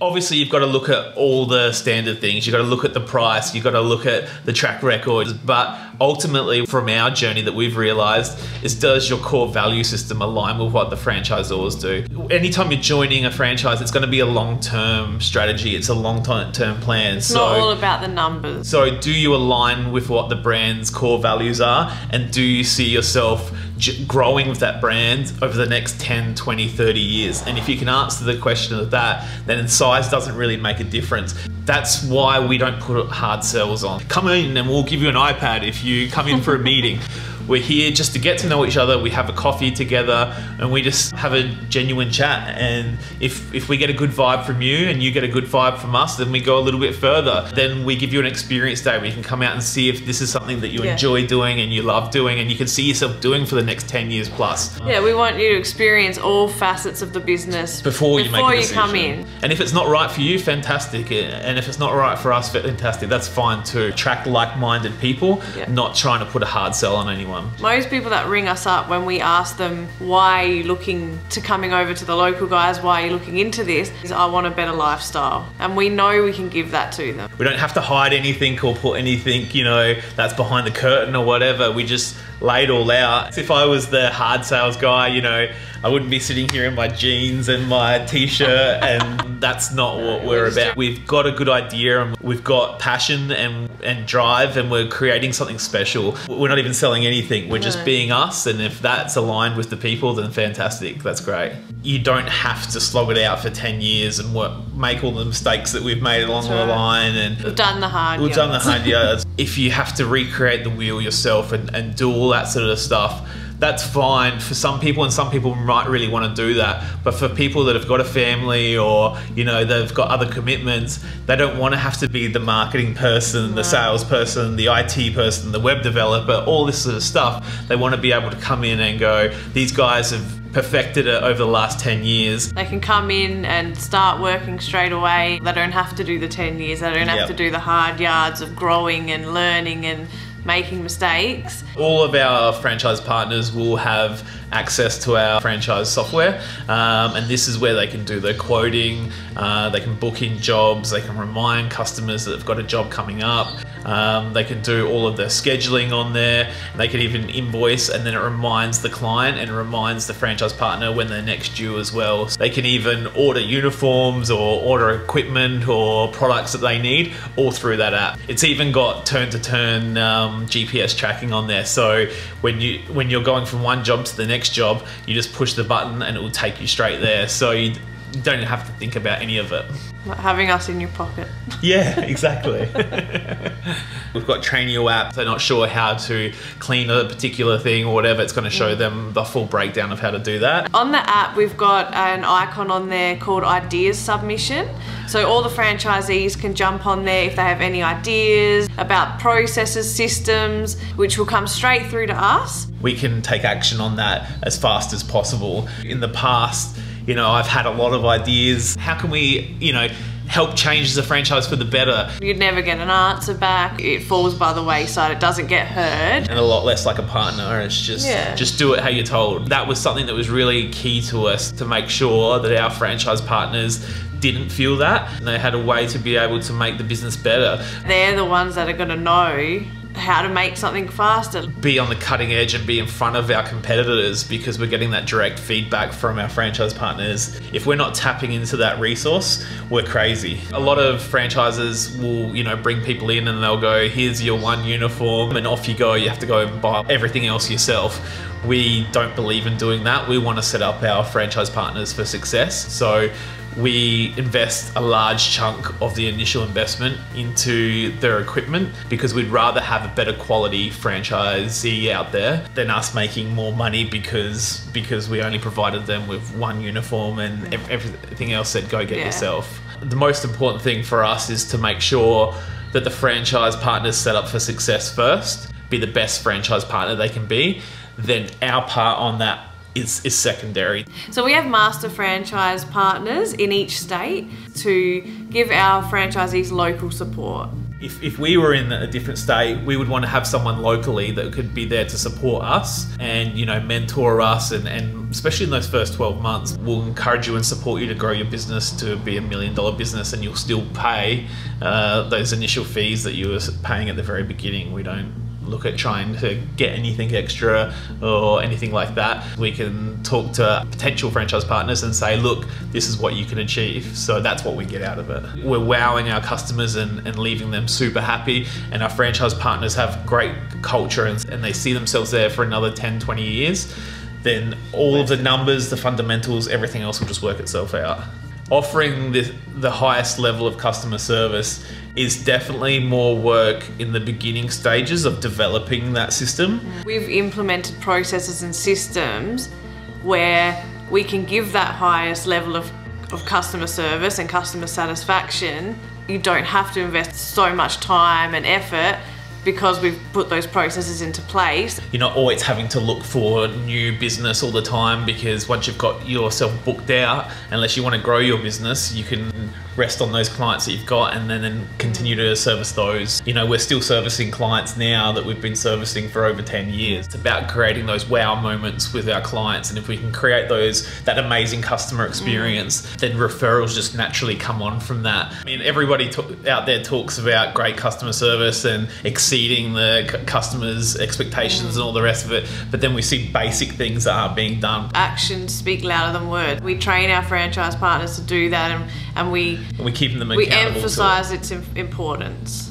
Obviously, you've got to look at all the standard things. You've got to look at the price. You've got to look at the track record. But ultimately, from our journey that we've realized is, does your core value system align with what the franchisors do? Anytime you're joining a franchise, it's going to be a long-term strategy. It's a long-term plan. It's not all about the numbers. So do you align with what the brand's core values are? And do you see yourself growing with that brand over the next 10, 20, 30 years? And if you can answer the question of that, then size doesn't really make a difference. That's why we don't put hard sells on. Come in and we'll give you an iPad if you come in for a meeting. We're here just to get to know each other. We have a coffee together and we just have a genuine chat. And if we get a good vibe from you and you get a good vibe from us, then we go a little bit further. Then we give you an experience day where you can come out and see if this is something that you enjoy doing and you love doing and you can see yourself doing for the next 10 years plus. Yeah, we want you to experience all facets of the business before you make a decision. Come in. And if it's not right for you, fantastic. And if it's not right for us, fantastic. That's fine too. Attract like-minded people, not trying to put a hard sell on anyone. Most people that ring us up when we ask them, why are you looking to coming over to the local guys, why are you looking into this, is I want a better lifestyle. And we know we can give that to them. We don't have to hide anything or put anything, you know, that's behind the curtain or whatever. We just lay it all out. If I was the hard sales guy, you know, I wouldn't be sitting here in my jeans and my t-shirt, and that's not what we're about. We've got a good idea and we've got passion and drive, and we're creating something special. We're not even selling anything, we're just being us, and if that's aligned with the people, then fantastic, that's great. You don't have to slog it out for 10 years and make all the mistakes that we've made along the line. And we've done the hard yards. We've done the hard yards. If you have to recreate the wheel yourself and do all that sort of stuff, that's fine for some people, and some people might really want to do that. But for people that have got a family, or you know, they've got other commitments, they don't want to have to be the marketing person, the sales person, the IT person, the web developer, all this sort of stuff. They want to be able to come in and go, these guys have perfected it over the last 10 years. They can come in and start working straight away. They don't have to do the 10 years. They don't have to do the hard yards of growing and learning and making mistakes. All of our franchise partners will have access to our franchise software, and this is where they can do their quoting, they can book in jobs, they can remind customers that they've got a job coming up, they can do all of their scheduling on there, they can even invoice, and then it reminds the client and reminds the franchise partner when they're next due as well. So they can even order uniforms or order equipment or products that they need all through that app. It's even got turn-to-turn GPS tracking on there, so when you're going from one job to the next job, you just push the button and it will take you straight there, so you don't have to think about any of it. Like having us in your pocket. Yeah, exactly. We've got Trainio app. They're not sure how to clean a particular thing or whatever. It's going to show them the full breakdown of how to do that. On the app, we've got an icon on there called Ideas Submission. So all the franchisees can jump on there if they have any ideas about processes, systems, which will come straight through to us. We can take action on that as fast as possible. In the past, you know, I've had a lot of ideas. How can we, you know, help change the franchise for the better? You'd never get an answer back. It falls by the wayside. It doesn't get heard. And a lot less like a partner. It's just do it how you're told. That was something that was really key to us, to make sure that our franchise partners didn't feel that, and they had a way to be able to make the business better. They're the ones that are going to know how to make something faster. Be on the cutting edge and be in front of our competitors, because we're getting that direct feedback from our franchise partners. If we're not tapping into that resource, we're crazy. A lot of franchises will, you know, bring people in and they'll go, here's your one uniform, and off you go. You have to go and buy everything else yourself. We don't believe in doing that. We want to set up our franchise partners for success. So we invest a large chunk of the initial investment into their equipment, because we'd rather have a better quality franchisee out there than us making more money because we only provided them with one uniform and everything else said go get yourself. The most important thing for us is to make sure that the franchise partners set up for success first, be the best franchise partner they can be. Then our part on that is secondary. So we have master franchise partners in each state to give our franchisees local support. If we were in a different state, we would want to have someone locally that could be there to support us and, you know, mentor us, and especially in those first 12 months, we'll encourage you and support you to grow your business to be $1 million business, and you'll still pay those initial fees that you were paying at the very beginning. We don't look at trying to get anything extra or anything like that. We can talk to potential franchise partners and say, look, this is what you can achieve. So that's what we get out of it. We're wowing our customers and leaving them super happy, and our franchise partners have great culture and they see themselves there for another 10, 20 years. Then all of the numbers, the fundamentals, everything else will just work itself out. Offering the highest level of customer service is definitely more work in the beginning stages of developing that system. We've implemented processes and systems where we can give that highest level of customer service and customer satisfaction. You don't have to invest so much time and effort because we've put those processes into place. You're not always having to look for new business all the time, because once you've got yourself booked out, unless you want to grow your business, you can rest on those clients that you've got and then continue to service those. You know, we're still servicing clients now that we've been servicing for over 10 years. It's about creating those wow moments with our clients, and if we can create that amazing customer experience, then referrals just naturally come on from that. I mean, everybody out there talks about great customer service and exceeding the customers' expectations and all the rest of it, but then we see basic things that aren't being done. Actions speak louder than words. We train our franchise partners to do that, and we keep them accountable. We emphasise its importance.